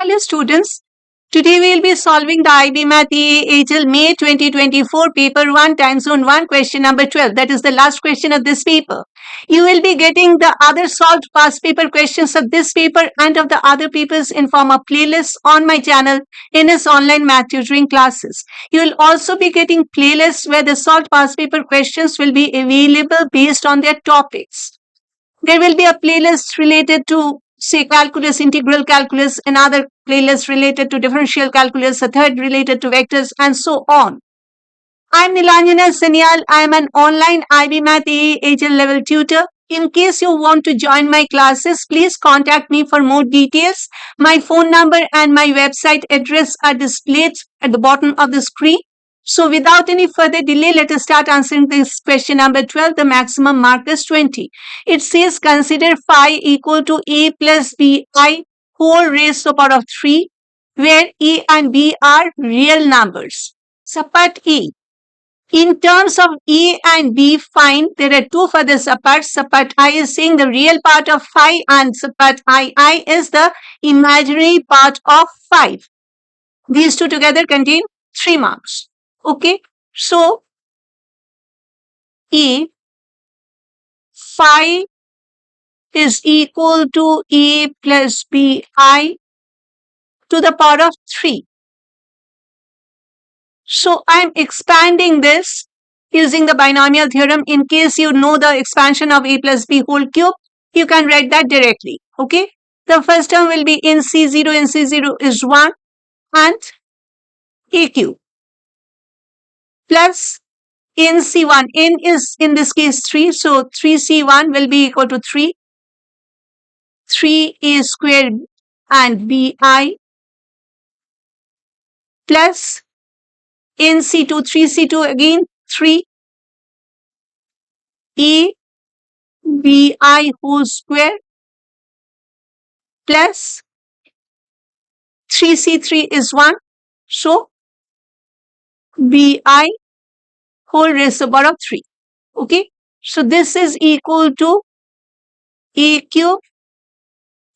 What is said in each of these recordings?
Hello students, today we will be solving the IB Math EA HL May 2024 paper 1 time zone 1 question number 12. That is the last question of this paper. You will be getting the other solved past paper questions of this paper and of the other papers in form of playlists on my channel in its online math tutoring classes. You will also be getting playlists where the solved past paper questions will be available based on their topics. There will be a playlist related to, say, calculus, integral calculus, another playlist related to differential calculus, a third related to vectors, and so on. I'm Nilanjana Sanyal. I am an online IB Math AHL level tutor. In case you want to join my classes, please contact me for more details. My phone number and my website address are displayed at the bottom of the screen. So without any further delay, let us start answering this question number 12. The maximum mark is 20. It says consider phi equal to a plus bi whole raised to the power of 3, where a and b are real numbers. Support E. In terms of a and b, find there are two further supports. Support I is saying the real part of phi and support I is the imaginary part of 5. These two together contain 3 marks. Okay, so A phi is equal to A plus bi to the power of 3. So I'm expanding this using the binomial theorem. In case you know the expansion of A plus b whole cube, you can write that directly. Okay, the first term will be NC0 is 1 and A cube plus NC1, N is in this case 3, so 3C1 will be equal to 3, 3A squared and BI plus NC2, 3C2 again 3, A BI whole square plus 3C3 is 1, so BI whole raised to the power of 3. Okay, so this is equal to A cube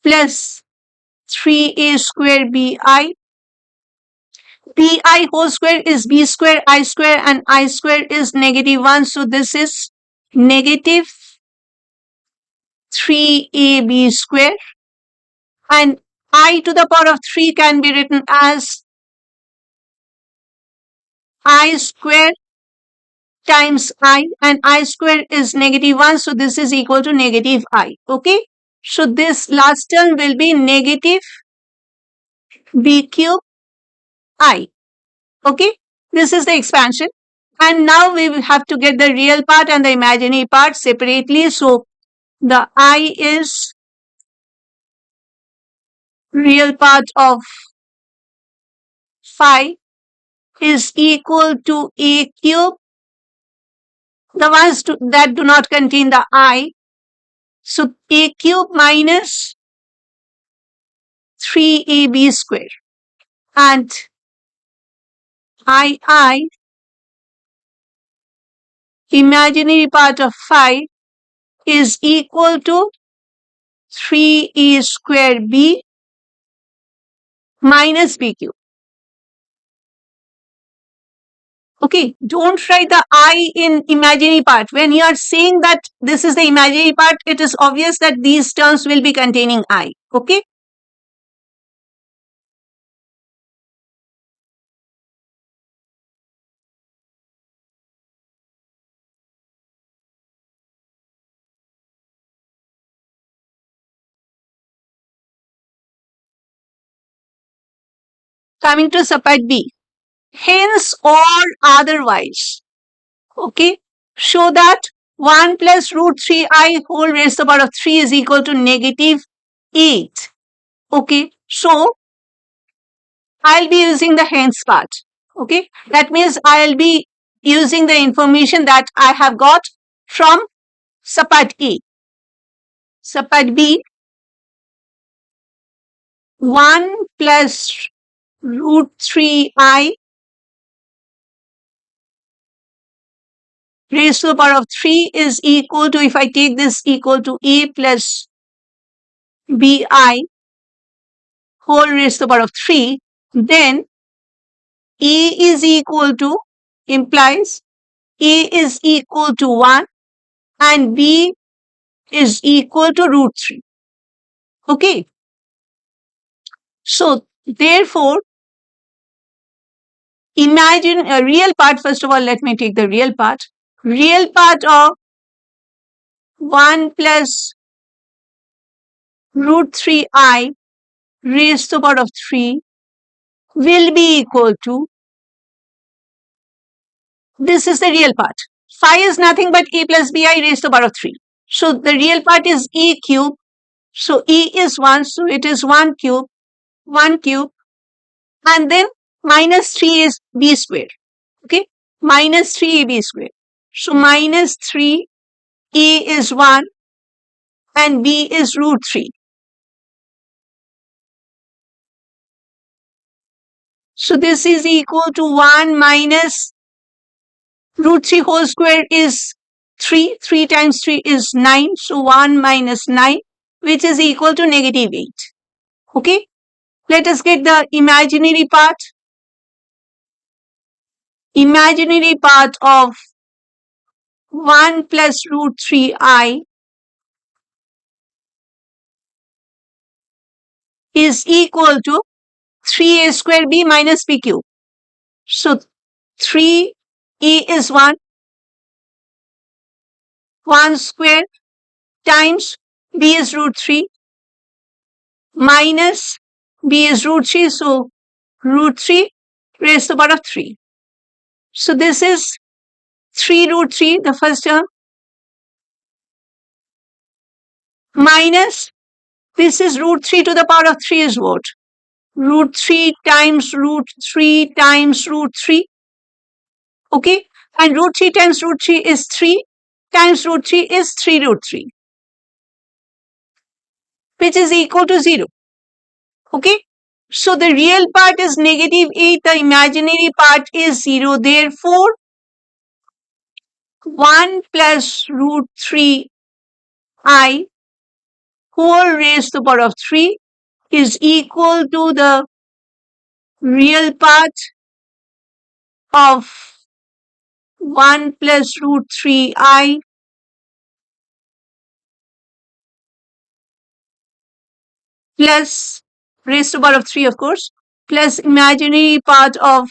plus 3A square BI. BI whole square is B square, I square, and I square is negative 1. So this is negative 3AB square. And I to the power of 3 can be written as I square times I, and I square is negative 1. So this is equal to negative I. Okay. So this last term will be negative B cube I. Okay. This is the expansion. And now we will have to get the real part and the imaginary part separately. So the I is real part of phi is equal to A cube. The ones that do not contain the I. So A cube minus 3AB square. And I, imaginary part of phi, is equal to 3A square B minus B cube. Okay, don't write the I in imaginary part. When you are saying that this is the imaginary part, it is obvious that these terms will be containing I. Okay. Coming to support B. Hence or otherwise. Okay. Show that 1 plus root 3I whole raised to the power of 3 is equal to negative 8. Okay. So I'll be using the hence part. Okay. That means I'll be using the information that I have got from support A. Support B. 1 plus root 3I raised to the power of 3 is equal to, if I take this equal to A plus BI whole raised to the power of 3, then A is equal to, implies A is equal to 1 and B is equal to root 3. Okay. So, therefore, imagine a real part. First of all, let me take the real part. Real part of 1 plus root 3I raised to the power of 3 will be equal to, this is the real part. Phi is nothing but A plus BI raised to the power of 3. So, the real part is E cube. So, E is 1. So, it is 1 cube. And then minus 3 is B square. Okay. Minus 3AB square. So, minus 3 A is 1 and B is root 3. So, this is equal to 1 minus root 3 whole square is 3. 3 times 3 is 9. So, 1 minus 9, which is equal to negative 8. Okay. Let us get the imaginary part. Imaginary part of 1 plus root 3I is equal to 3A square B minus B cube. So, 3A is 1 square times B is root 3 minus B is root 3. So, root 3 raised to the power of 3. So, this is 3 root 3, the first term, minus this is root 3 to the power of 3 is what? Root 3 times root 3 times root 3. Okay. And root 3 times root 3 is 3 times root 3 is 3 root 3, which is equal to 0. Okay. So, the real part is negative 8. The imaginary part is 0. Therefore, 1 plus root 3I whole raised to the power of 3 is equal to the real part of 1 plus root 3I plus raised to the power of 3, of course, plus imaginary part of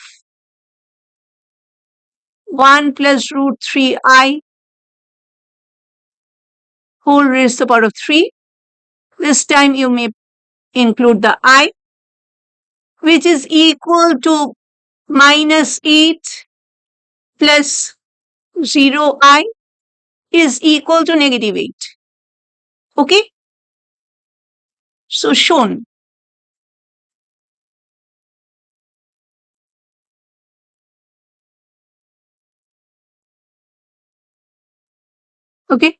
1 plus root 3I whole raised to the power of 3. This time you may include the I, which is equal to minus 8 plus 0I is equal to negative 8. Okay. So, shown. Okay.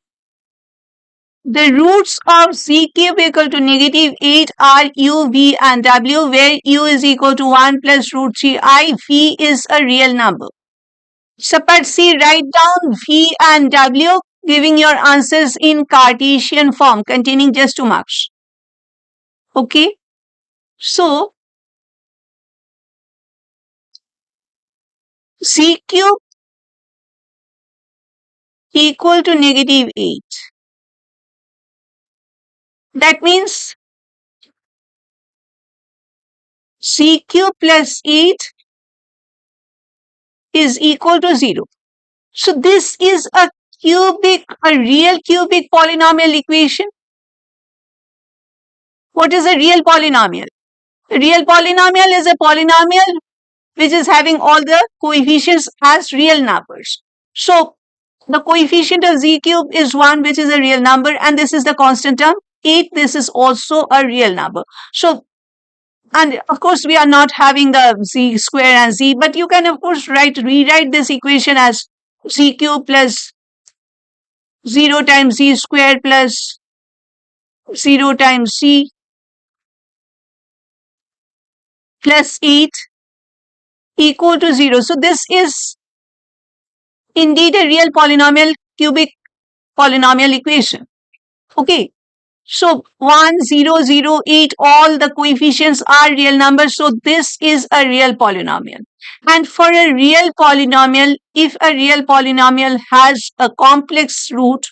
The roots of Z cube equal to negative 8 are U, V and W, where U is equal to 1 plus root 3I. V is a real number. So, part C, write down V and W, giving your answers in Cartesian form containing just 2 marks. Okay. So, Z cube equal to negative 8. That means C cube plus 8 is equal to 0. So, this is a real cubic polynomial equation. What is a real polynomial? A real polynomial is a polynomial which is having all the coefficients as real numbers. So, the coefficient of Z cube is 1, which is a real number, and this is the constant term 8. This is also a real number. So, and of course, we are not having the Z square and Z, but you can of course rewrite this equation as Z cube plus 0 times Z square plus 0 times Z plus 8 equal to 0. So, this is indeed a real cubic polynomial equation. Okay. So 1, 0, 0, 8, all the coefficients are real numbers. So this is a real polynomial. And for a real polynomial, if a real polynomial has a complex root,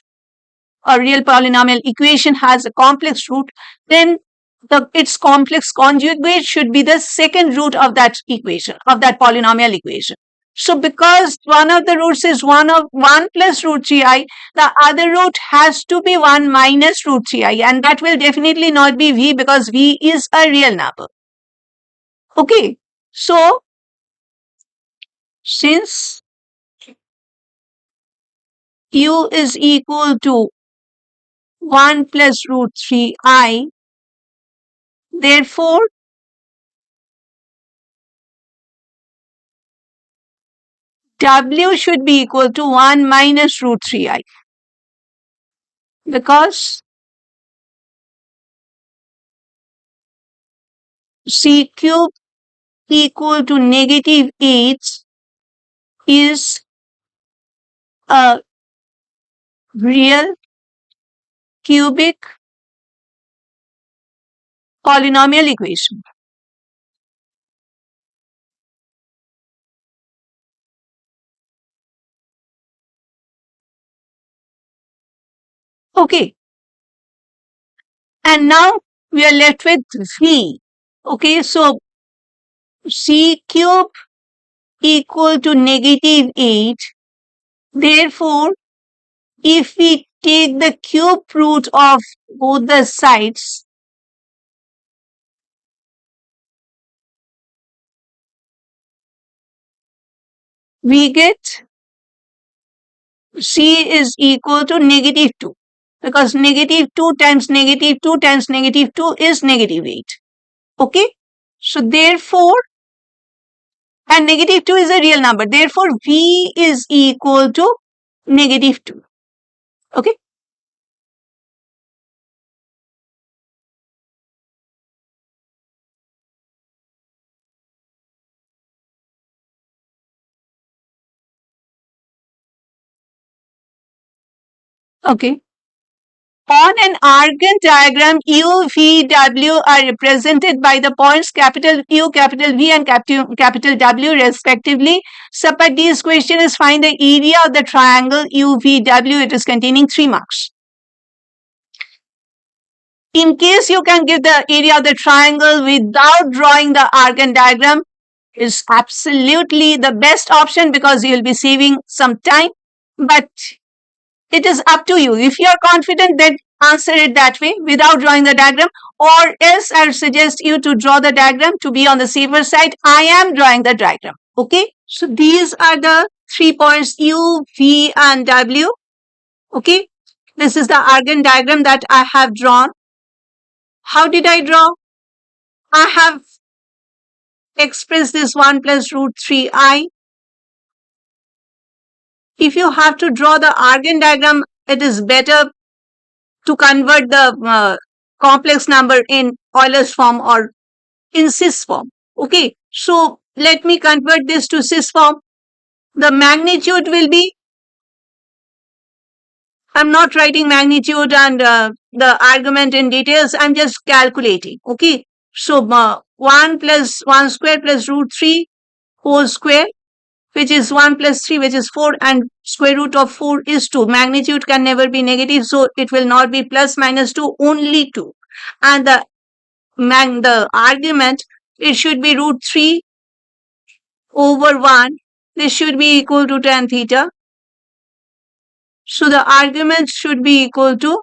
a real polynomial equation has a complex root, then its complex conjugate should be the second root of that equation, of that polynomial equation. So because one of the roots is 1 plus root 3i, the other root has to be 1 minus root 3i, and that will definitely not be v, because v is a real number. Okay, so since u is equal to 1 plus root 3i, therefore w should be equal to 1 minus root 3i, because c cube equal to negative 8 is a real cubic polynomial equation. Okay, and now we are left with v. Okay, so c cube equal to negative 8. Therefore, if we take the cube root of both the sides, we get c is equal to negative 2, because negative 2 times negative 2 times negative 2 is negative 8. Okay, so therefore, and negative 2 is a real number, therefore v is equal to negative 2. Okay, okay. On an Argand diagram, U, V, W are represented by the points capital U, capital V, and capital W respectively. Suppose this question is find the area of the triangle UVW. It is containing 3 marks. In case you can give the area of the triangle without drawing the Argand diagram, is absolutely the best option, because you will be saving some time. But it is up to you. If you are confident, then answer it that way without drawing the diagram, or else I would suggest you to draw the diagram to be on the safer side. I am drawing the diagram. Okay, so these are the 3 points U, V, and W. Okay, this is the Argand diagram that I have drawn. How did I draw? I have expressed this 1 plus root 3i. If you have to draw the Argand diagram, it is better to convert the complex number in Euler's form or in cis form. Okay, so let me convert this to cis form. The magnitude will be, I'm not writing magnitude and the argument in details, I'm just calculating. Okay, so 1 plus 1 square plus root 3 whole square, which is 1 plus 3, which is 4, and square root of 4 is 2. Magnitude can never be negative, so it will not be plus minus 2, only 2. And the argument, it should be root 3 over 1. This should be equal to tan theta. So the argument should be equal to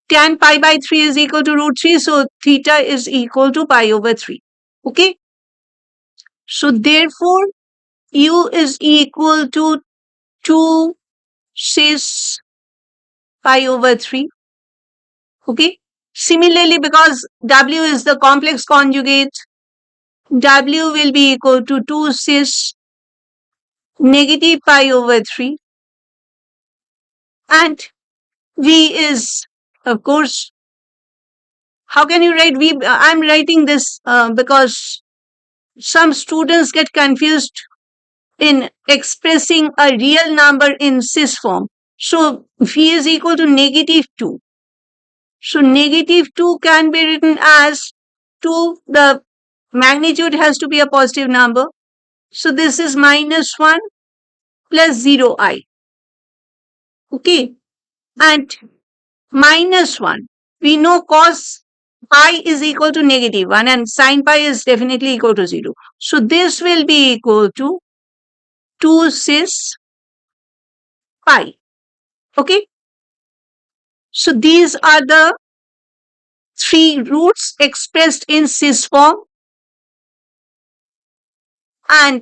tan pi by 3 is equal to root 3. So theta is equal to pi over 3. Okay. So therefore, u is equal to 2 cis pi over 3. Okay. Similarly, because w is the complex conjugate, w will be equal to 2 cis negative pi over 3. And v is, of course, how can you write v? I'm writing this because some students get confused in expressing a real number in cis form. So v is equal to negative 2. So negative 2 can be written as 2, the magnitude has to be a positive number. So this is minus 1 plus 0i. Okay. And minus 1. We know cos pi is equal to negative 1 and sin pi is definitely equal to 0. So this will be equal to 2 cis pi. Okay. So these are the 3 roots expressed in cis form, and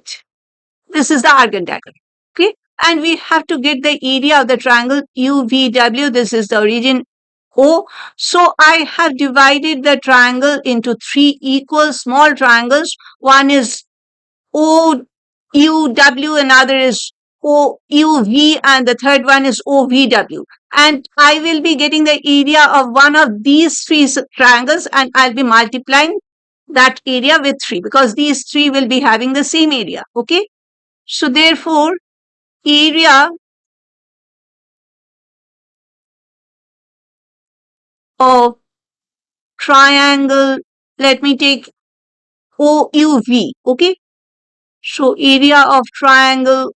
this is the argand diagram. Okay. And we have to get the area of the triangle UVW. This is the origin O. So I have divided the triangle into 3 equal small triangles. One is OUW, another is OUV, and the third one is OVW. And I will be getting the area of one of these 3 triangles, and I'll be multiplying that area with 3 because these 3 will be having the same area. Okay. So therefore, area of triangle, let me take OUV. Okay. So area of triangle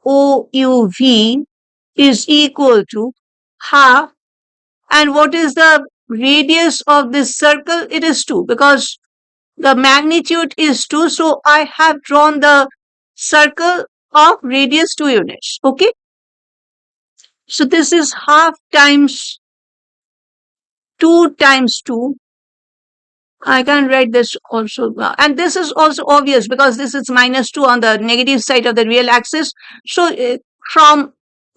OUV is equal to half. And what is the radius of this circle? It is 2 because the magnitude is 2. So I have drawn the circle of radius 2 units. Okay. So this is half times 2 times 2. I can write this also. And this is also obvious because this is minus 2 on the negative side of the real axis. So from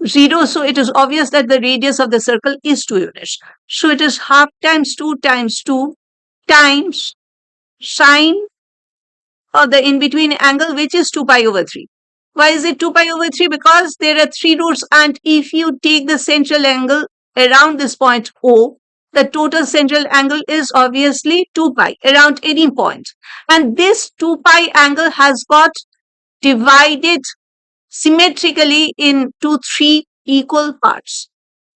0, so it is obvious that the radius of the circle is 2 units. So it is half times 2 times 2 times sine of the in-between angle, which is 2 pi over 3. Why is it 2 pi over 3? Because there are 3 roots, and if you take the central angle around this point O, the total central angle is obviously 2 pi around any point. And this 2 pi angle has got divided symmetrically into 3 equal parts.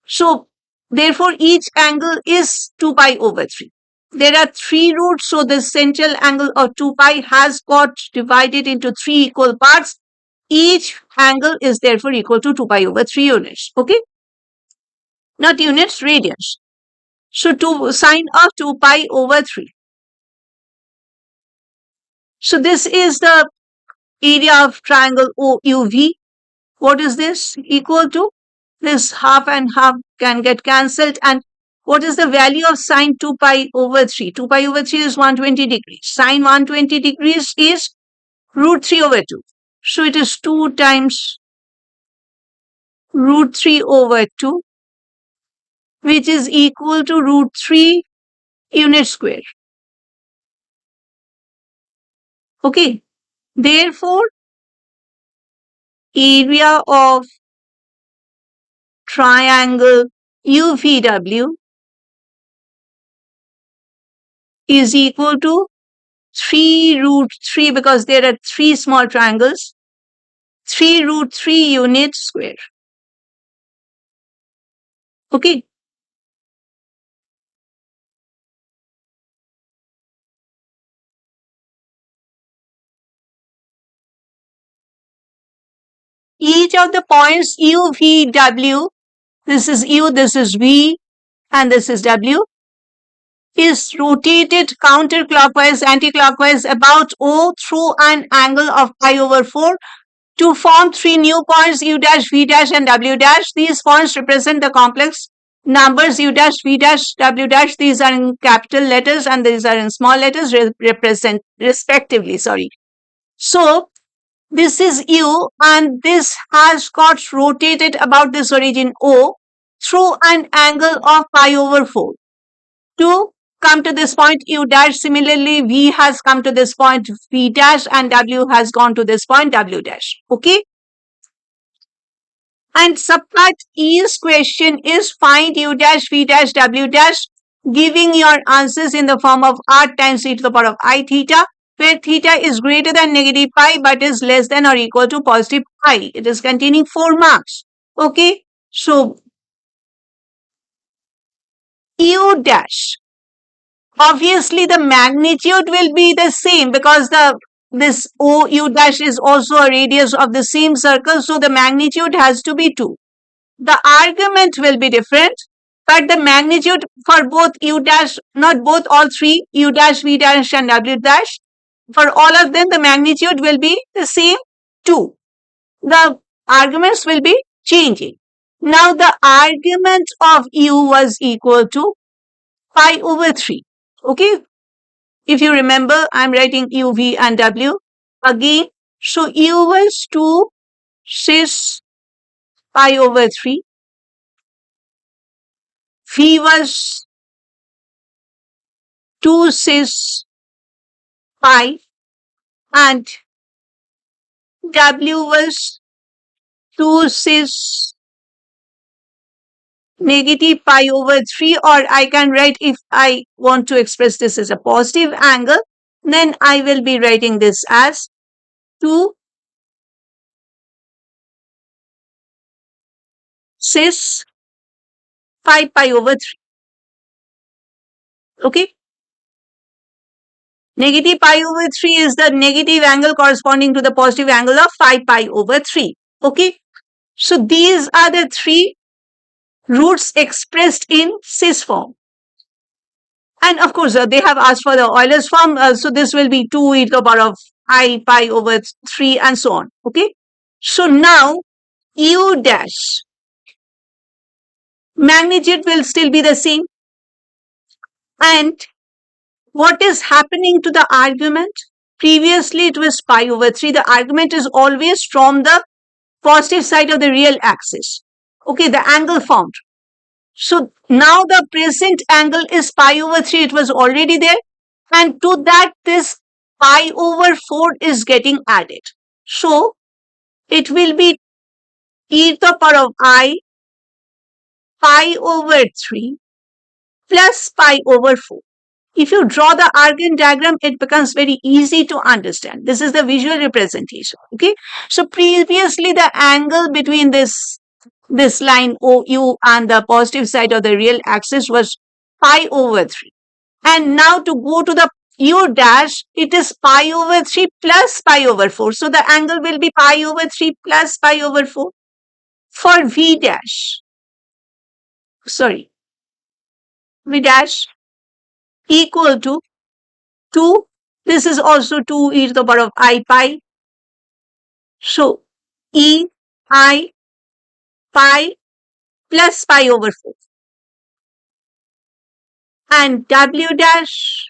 So therefore, each angle is 2 pi over 3. There are 3 roots, so the central angle of 2 pi has got divided into 3 equal parts. Each angle is therefore equal to 2 pi over 3 units. Okay? Not units, radians. So sine of 2 pi over 3. So this is the area of triangle OUV. What is this equal to? This half and half can get cancelled. And what is the value of sine 2 pi over 3? 2 pi over 3 is 120 degrees. Sine 120 degrees is root 3 over 2. So it is 2 times root 3 over 2, which is equal to root 3 unit square. Okay. Therefore, area of triangle UVW is equal to 3 root 3, because there are 3 small triangles, 3 root 3 unit square. Okay. Each of the points U, V, W, this is U, this is V, and this is W, is rotated counterclockwise, anticlockwise about O through an angle of pi over 4 to form 3 new points U dash, V dash, and W dash. These points represent the complex numbers U dash, V dash, W dash. These are in capital letters and these are in small letters, represent respectively. So this is U, and this has got rotated about this origin O through an angle of pi over 4 to come to this point U dash. Similarly, V has come to this point V dash, and W has gone to this point W dash. Okay. And subpart E's question is find U dash, V dash, W dash, giving your answers in the form of R times e to the power of I theta, where theta is greater than negative pi but is less than or equal to positive pi. It is containing 4 marks. Okay. So U dash. Obviously, the magnitude will be the same because this OU dash is also a radius of the same circle, so the magnitude has to be 2. The argument will be different, but the magnitude for both U dash, not both, all three, U dash, V dash, and W dash, for all of them, the magnitude will be the same, 2. The arguments will be changing. Now, the argument of U was equal to pi over 3. Okay? If you remember, I'm writing U, V, and W again. So, U was 2 cis pi over 3. V was 2 cis pi, and W was 2 cis negative pi over 3, or I can write, if I want to express this as a positive angle, then I will be writing this as 2 cis 5 pi over 3. Okay? Negative pi over 3 is the negative angle corresponding to the positive angle of 5 pi over 3. Okay? So these are the three roots expressed in cis form. And of course, they have asked for the Euler's form. So this will be 2 e to the power of I pi over 3 and so on. Okay. So now U dash magnitude will still be the same. And what is happening to the argument? Previously, it was pi over 3. The argument is always from the positive side of the real axis. Okay, the angle formed. So now the present angle is pi over 3. It was already there. And to that, this pi over 4 is getting added. So it will be e to the power of I pi over 3 plus pi over 4. If you draw the Argand diagram, it becomes very easy to understand. This is the visual representation. Okay. So previously, the angle between this line OU and the positive side of the real axis was pi over 3. And now to go to the U dash, it is pi over 3 plus pi over 4. So the angle will be pi over 3 plus pi over 4. For V dash, V dash equal to 2. This is also 2 e to the power of I pi. So E I pi plus pi over 4. And W dash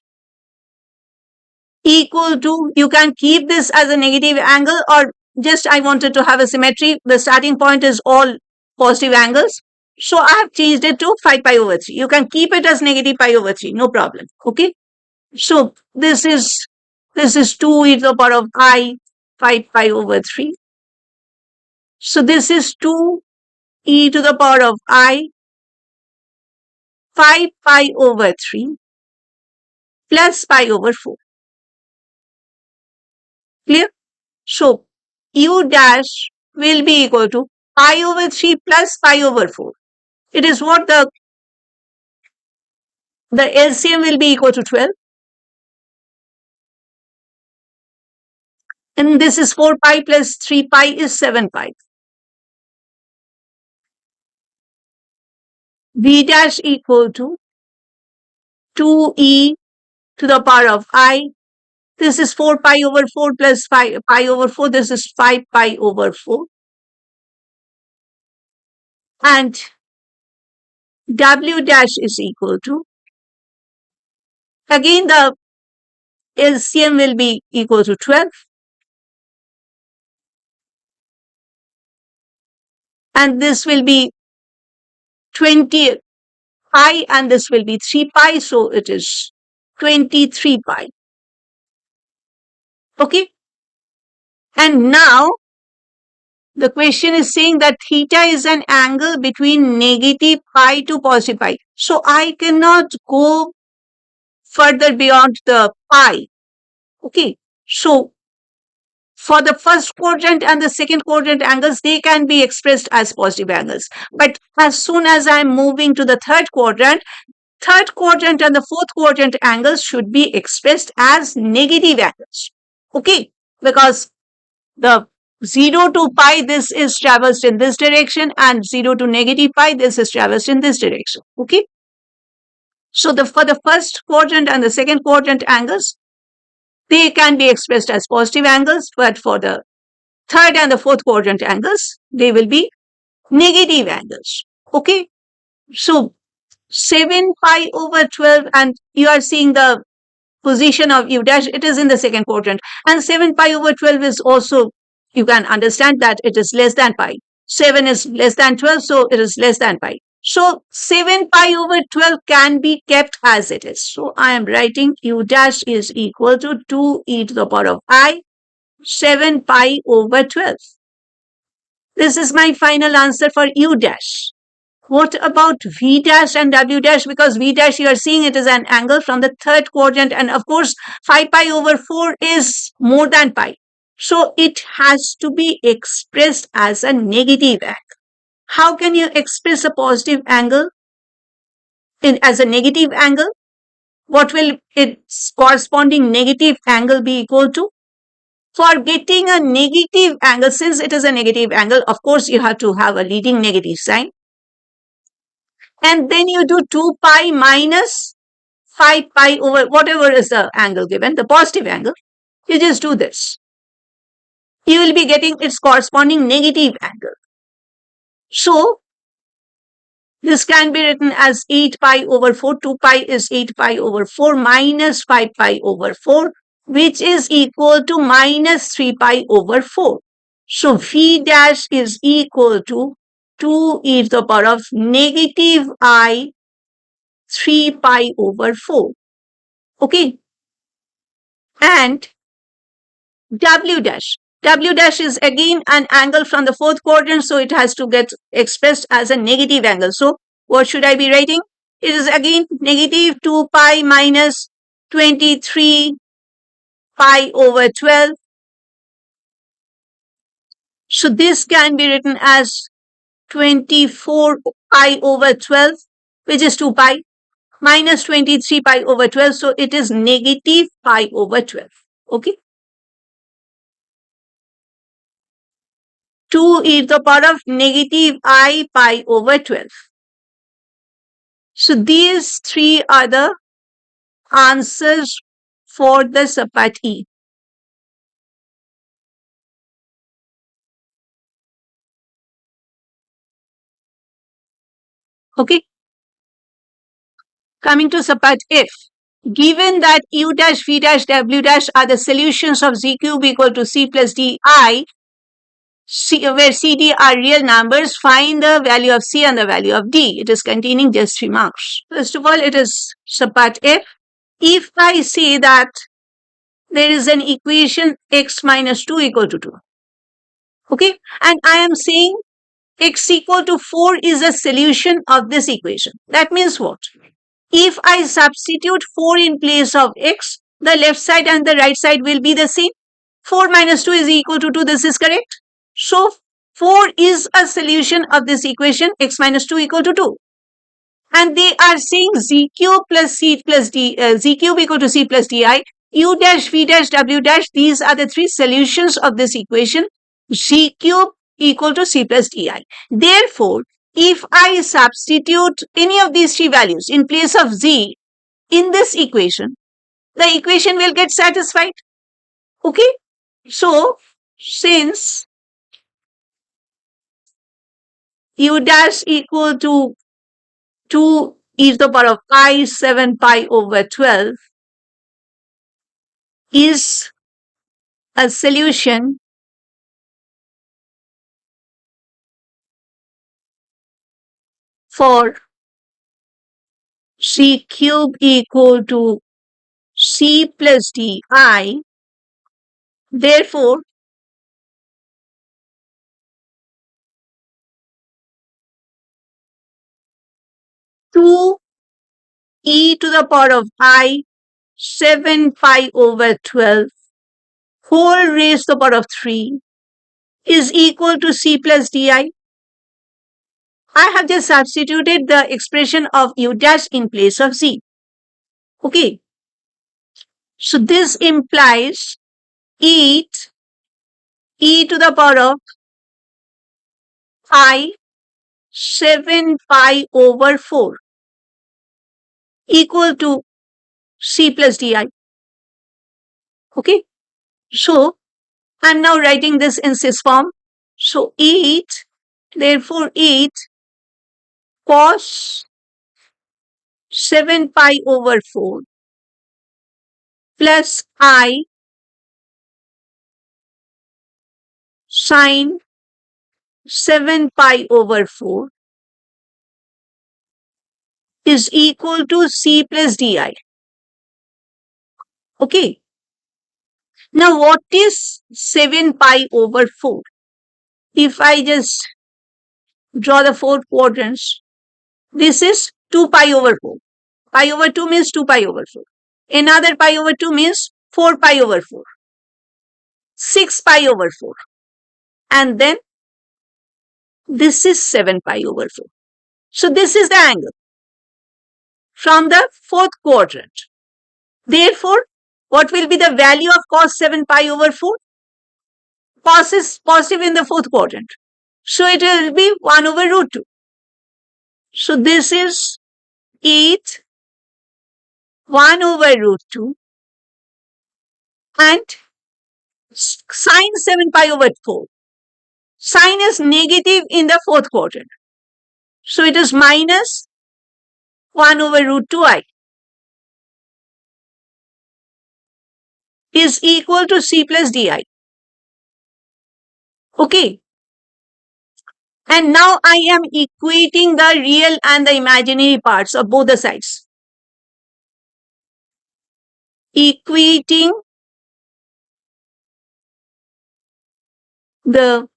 equal to, you can keep this as a negative angle, or just I wanted to have a symmetry. The starting point is all positive angles. So I have changed it to 5 pi over 3. You can keep it as negative pi over 3, no problem. Okay. So this is 2 e to the power of I 5 pi over 3. So this is 2 e to the power of I 5 pi over 3 plus pi over 4. Clear? So U dash will be equal to pi over 3 plus pi over 4. It is what the LCM will be equal to 12. And this is 4 pi plus 3 pi is 7 pi. V dash equal to 2e to the power of I. This is 4 pi over 4 plus pi over 4. This is 5 pi over 4. And W dash is equal to, again the LCM will be equal to 12. And this will be 20 pi, and this will be 3 pi. So it is 23 pi. Okay. And now the question is saying that theta is an angle between negative pi to positive pi. So I cannot go further beyond the pi. Okay. So for the first quadrant and the second quadrant angles, they can be expressed as positive angles. But as soon as I'm moving to the third quadrant, third quadrant and the fourth quadrant angles should be expressed as negative angles. Okay, because the 0 to pi, this is traversed in this direction, and 0 to negative pi, this is traversed in this direction. Okay. So for the first quadrant and the second quadrant angles, they can be expressed as positive angles, but for the third and the fourth quadrant angles, they will be negative angles. Okay. So 7 pi over 12, and you are seeing the position of u dash, it is in the second quadrant. And 7 pi over 12 is also, you can understand that it is less than pi. 7 is less than 12, so it is less than pi. So 7 pi over 12 can be kept as it is. So I am writing u dash is equal to 2e to the power of I, 7 pi over 12. This is my final answer for u dash. What about V dash and W dash? Because V dash, you are seeing it is an angle from the third quadrant, and of course 5 pi over 4 is more than pi. So it has to be expressed as a negative angle. How can you express a positive angle as a negative angle? What will its corresponding negative angle be equal to? For getting a negative angle, since it is a negative angle, of course you have to have a leading negative sign. And then you do 2 pi minus 5 pi over whatever is the angle given, the positive angle. You just do this. You will be getting its corresponding negative angle. So this can be written as 8 pi over 4. 2 pi is 8 pi over 4 minus 5 pi over 4, which is equal to minus 3 pi over 4. So V dash is equal to 2e to the power of negative I 3 pi over 4. Okay. And W dash. W dash is again an angle from the fourth quadrant, so it has to get expressed as a negative angle. So what should I be writing? It is again negative 2 pi minus 23 pi over 12. So this can be written as 24 pi over 12, which is 2 pi, minus 23 pi over 12. So it is negative pi over 12. Okay. 2e to the power of negative I pi over 12. So these three are the answers for the subpart E. Okay. Coming to subpart F. Given that U dash, V dash, W dash are the solutions of Z cube equal to C plus D I, where CD are real numbers, find the value of C and the value of D. It is containing just 3 marks. First of all, it is subpart F. If I say that there is an equation x minus 2 equal to 2. Okay, and I am saying x equal to 4 is a solution of this equation. That means what? If I substitute 4 in place of x, the left side and the right side will be the same. 4 minus 2 is equal to 2. This is correct. So 4 is a solution of this equation x minus 2 equal to 2. And they are saying z cube plus c plus d, z cube equal to c plus di, u dash, v dash, w dash. These are the three solutions of this equation. Z cube equal to c plus di. Therefore, if I substitute any of these three values in place of z in this equation, the equation will get satisfied. Okay. So, since u dash equal to 2e to the power of I 7 pi over 12 is a solution for c cube equal to c plus di. Therefore, two e to the power of I 7 pi over 12 whole raised to the power of 3 is equal to c plus di. I have just substituted the expression of u dash in place of z. Okay. So this implies e to the power of I 7 pi over 4 equal to c plus di. Okay. So I'm now writing this in sys form. So 8, therefore 8 cos 7 pi over 4 plus I sine 7 pi over 4 is equal to c plus di. Okay. Now what is 7 pi over 4? If I just draw the 4 quadrants, this is 2 pi over 4. Pi over 2 means 2 pi over 4. Another pi over 2 means 4 pi over 4. 6 pi over 4. And then this is 7 pi over 4. So this is the angle from the fourth quadrant. Therefore, what will be the value of cos 7 pi over 4? Cos is positive in the fourth quadrant. So it will be 1 over root 2. So this is 8, 1 over root 2 and sine 7 pi over 4. Sine is negative in the fourth quadrant. So it is minus 1 over root 2i is equal to c plus di. Okay. And now I am equating the real and the imaginary parts of both the sides. Equating the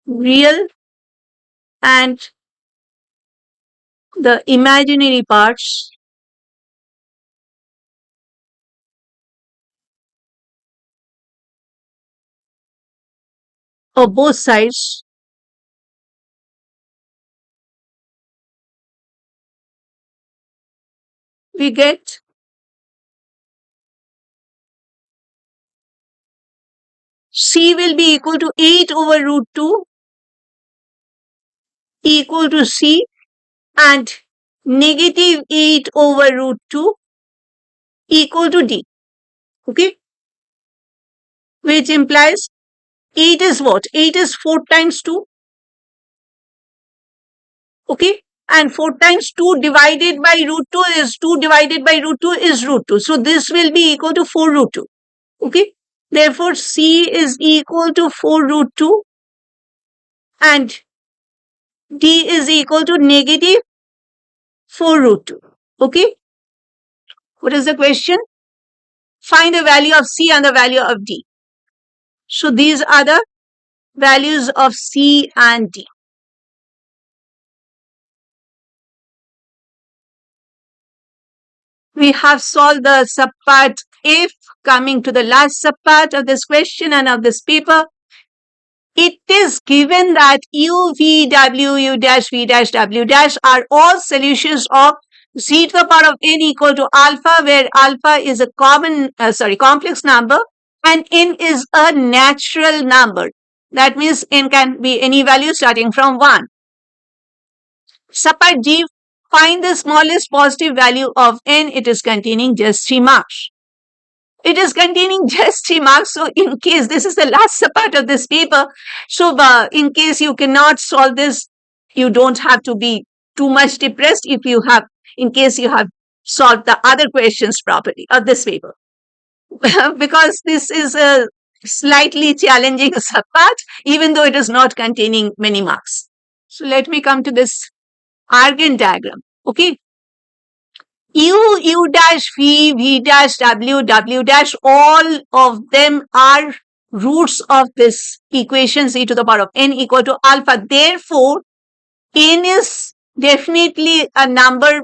real and the imaginary parts of both sides we get c will be equal to 8 over root 2 equal to c and negative 8 over root 2 equal to d. Okay. Which implies 8 is what? 8 is 4 times 2. Okay. And 4 times 2 divided by root 2 is 2 divided by root 2 is root 2. So this will be equal to 4 root 2. Okay. Therefore, c is equal to 4 root 2 and d is equal to negative 4 root 2. Okay. What is the question? Find the value of c and the value of d. So these are the values of c and d. We have solved the subpart F. Coming to the last subpart of this question and of this paper, it is given that u, v, w, u dash, v dash, w dash are all solutions of z to the power of n equal to alpha, where alpha is a complex number and n is a natural number. That means n can be any value starting from 1. Subpart G, find the smallest positive value of n. It is containing just 3 marks. It is containing just 3 marks. So in case this is the last part of this paper, so in case you cannot solve this, you don't have to be too much depressed in case you have solved the other questions properly of this paper. Because this is a slightly challenging subpart, even though it is not containing many marks. So let me come to this Argand diagram. Okay. U, U dash, V, V dash, W, W dash, all of them are roots of this equation z to the power of n equal to alpha. Therefore, n is definitely a number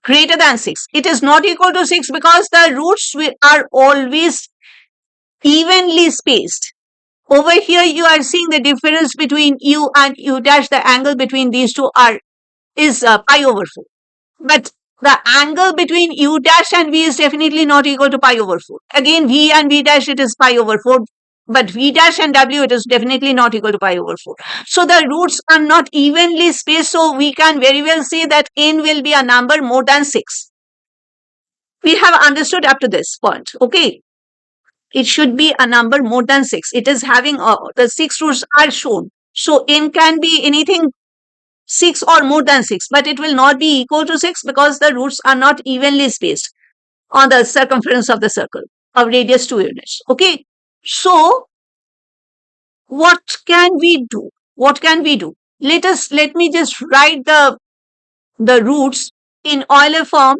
greater than 6. It is not equal to 6 because the roots are always evenly spaced. Over here, you are seeing the difference between u and u dash. The angle between these two is pi over 4. But the angle between u dash and v is definitely not equal to pi over 4. Again, v and v dash, it is pi over 4. But v dash and w, it is definitely not equal to pi over 4. So the roots are not evenly spaced. So we can very well say that n will be a number more than 6. We have understood up to this point. Okay. It should be a number more than 6. It is having the 6 roots are shown. So n can be anything 6 or more than 6, but it will not be equal to 6 because the roots are not evenly spaced on the circumference of the circle of radius 2 units. Okay. So what can we do? What can we do? Let me just write the roots in Euler form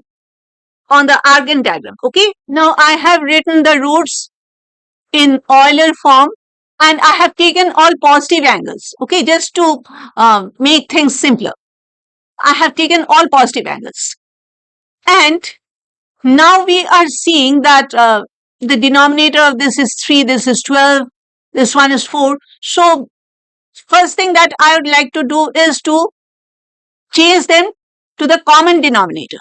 on the Argand diagram. Okay. Now I have written the roots in Euler form and I have taken all positive angles. Okay. Just to make things simpler. I have taken all positive angles. And now we are seeing that the denominator of this is 3, this is 12, this one is 4. So first thing that I would like to do is to change them to the common denominator.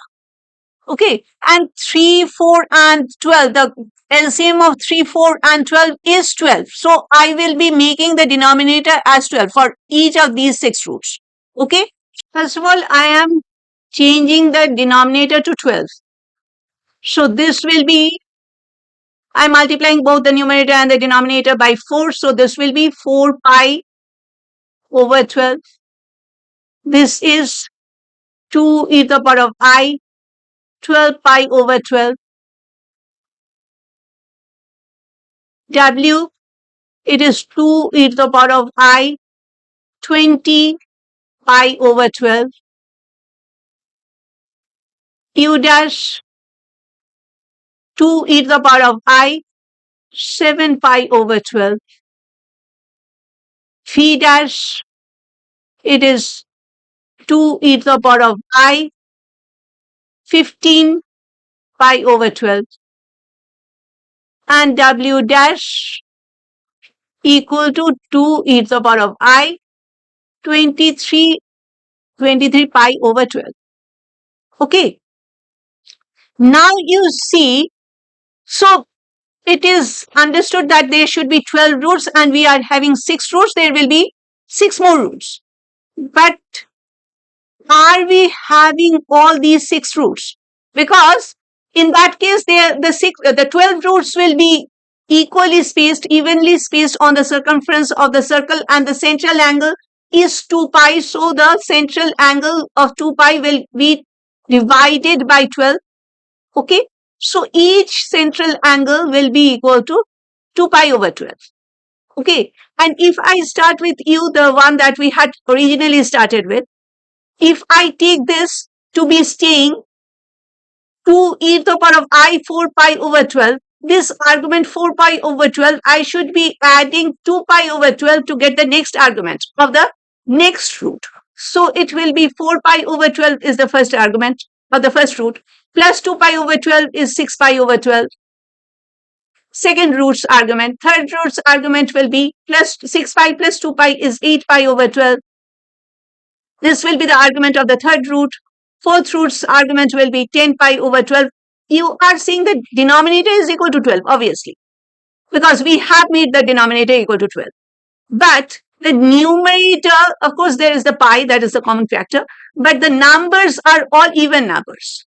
Okay, and 3, 4 and 12, the LCM of 3, 4 and 12 is 12. So I will be making the denominator as 12 for each of these 6 roots. Okay, first of all, I am changing the denominator to 12. So this will be, I'm multiplying both the numerator and the denominator by 4. So this will be 4 pi over 12. This is 2 e to the power of I, 12 pi over 12. W, it is 2 e to the power of I, 20 pi over 12. U dash, 2 e to the power of I, 7 pi over 12. V dash, it is 2 e to the power of I, 15 pi over 12. And W dash equal to 2 e to the power of I, 23 pi over 12. Okay. Now you see, so it is understood that there should be 12 roots and we are having 6 roots. There will be 6 more roots. But are we having all these 6 roots? Because in that case, the 12 roots will be evenly spaced on the circumference of the circle, and the central angle is 2 pi. So the central angle of 2 pi will be divided by 12. Okay. So each central angle will be equal to 2 pi over 12. Okay. And if I start with U, the one that we had originally started with, if I take this to be staying 2 e to the power of I, 4 pi over 12, this argument 4 pi over 12, I should be adding 2 pi over 12 to get the next argument of the next root. So it will be 4 pi over 12 is the first argument of the first root, plus 2 pi over 12 is 6 pi over 12. Second root's argument. Third root's argument will be plus 6 pi plus 2 pi is 8 pi over 12. This will be the argument of the third root. Fourth root's argument will be 10 pi over 12. You are seeing the denominator is equal to 12, obviously, because we have made the denominator equal to 12. But the numerator, of course, there is the pi, that is the common factor, but the numbers are all even numbers.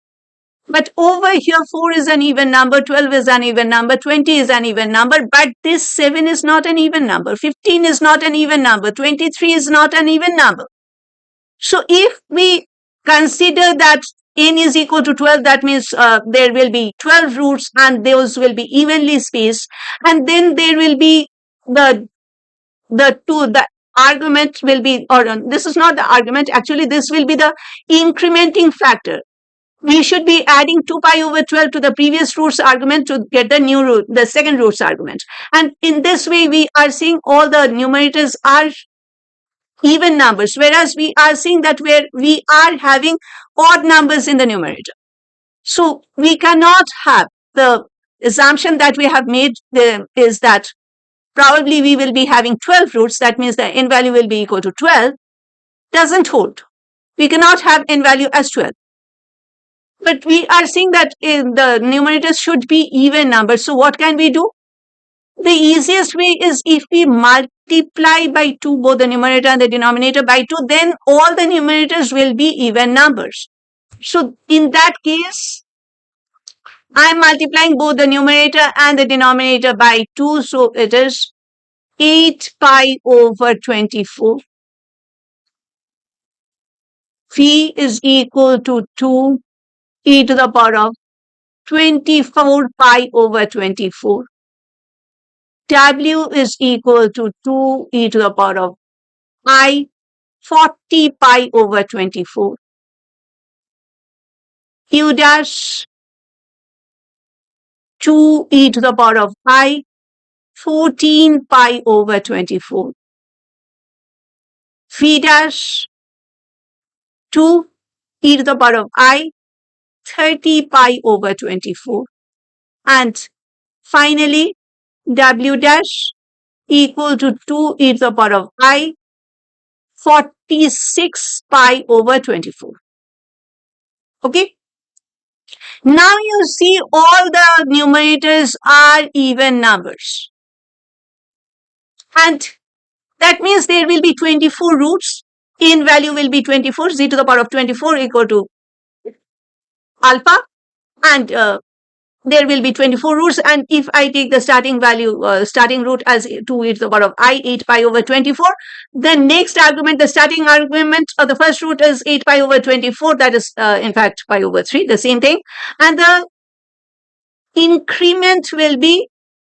But over here, 4 is an even number, 12 is an even number, 20 is an even number, but this 7 is not an even number, 15 is not an even number, 23 is not an even number. So if we consider that n is equal to 12, that means there will be 12 roots and those will be evenly spaced, and then there will be the argument will be, or this is not the argument, actually this will be the incrementing factor. We should be adding 2 pi over 12 to the previous root's argument to get the new root, the second root's argument. And in this way, we are seeing all the numerators are even numbers, whereas we are seeing that where we are having odd numbers in the numerator. So we cannot have, the assumption that we have made is that probably we will be having 12 roots, that means the n value will be equal to 12, doesn't hold. We cannot have n value as 12. But we are saying that the numerators should be even numbers. So what can we do? The easiest way is if we multiply by 2 both the numerator and the denominator by 2, then all the numerators will be even numbers. So in that case, I am multiplying both the numerator and the denominator by 2. So it is 8 pi over 24. Phi is equal to 2 e to the power of 24 pi over 24. W is equal to 2 e to the power of I 40 pi over 24. Q dash 2 e to the power of I 14 pi over 24. Phi dash 2 e to the power of I 30 pi over 24. And finally, W dash equal to 2 e to the power of I 46 pi over 24. Okay. Now you see all the numerators are even numbers. And that means there will be 24 roots. In value will be 24. Z to the power of 24 equal to alpha. And there will be 24 roots. And if I take the starting value, starting root as 2 e to the power of I, 8 pi over 24, the next argument, the starting argument of the first root is 8 pi over 24. That is, in fact, pi over 3, the same thing. And the increment will be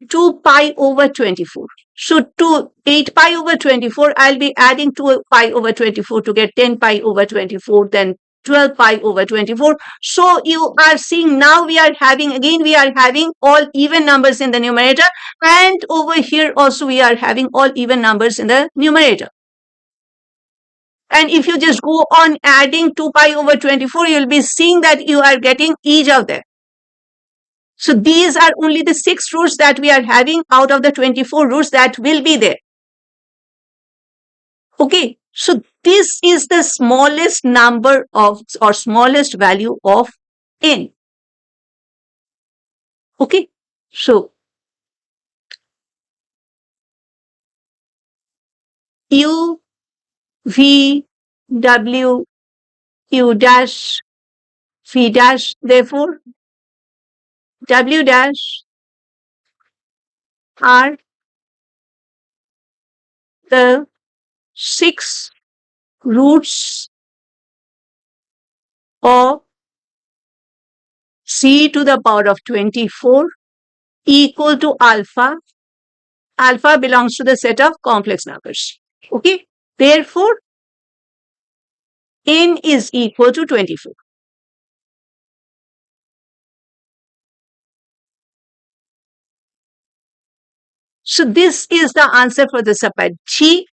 2 pi over 24. So to 8 pi over 24, I'll be adding 2 pi over 24 to get 10 pi over 24, then 12 pi over 24. So you are seeing now we are having all even numbers in the numerator, and over here also we are having all even numbers in the numerator. And if you just go on adding 2 pi over 24, you'll be seeing that you are getting each of them. So these are only the 6 roots that we are having out of the 24 roots that will be there. Okay, so this is the smallest number of or smallest value of n. Okay, so U, V, W, U dash, V dash, therefore W dash are the 6 roots of C to the power of 24 equal to alpha. Alpha belongs to the set of complex numbers. Okay, therefore n is equal to 24. So this is the answer for the subpart G,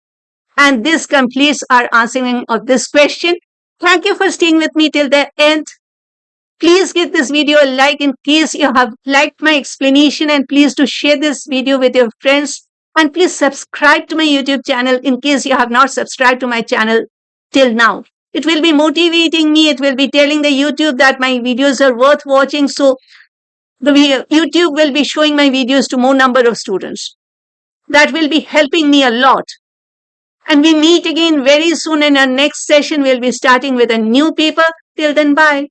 and this completes our answering of this question. Thank you for staying with me till the end. Please give this video a like in case you have liked my explanation, and please do share this video with your friends, and please subscribe to my YouTube channel in case you have not subscribed to my channel till now. It will be motivating me. It will be telling the YouTube that my videos are worth watching. So the YouTube will be showing my videos to more number of students. That will be helping me a lot. And we meet again very soon in our next session. We'll be starting with a new paper. Till then, bye.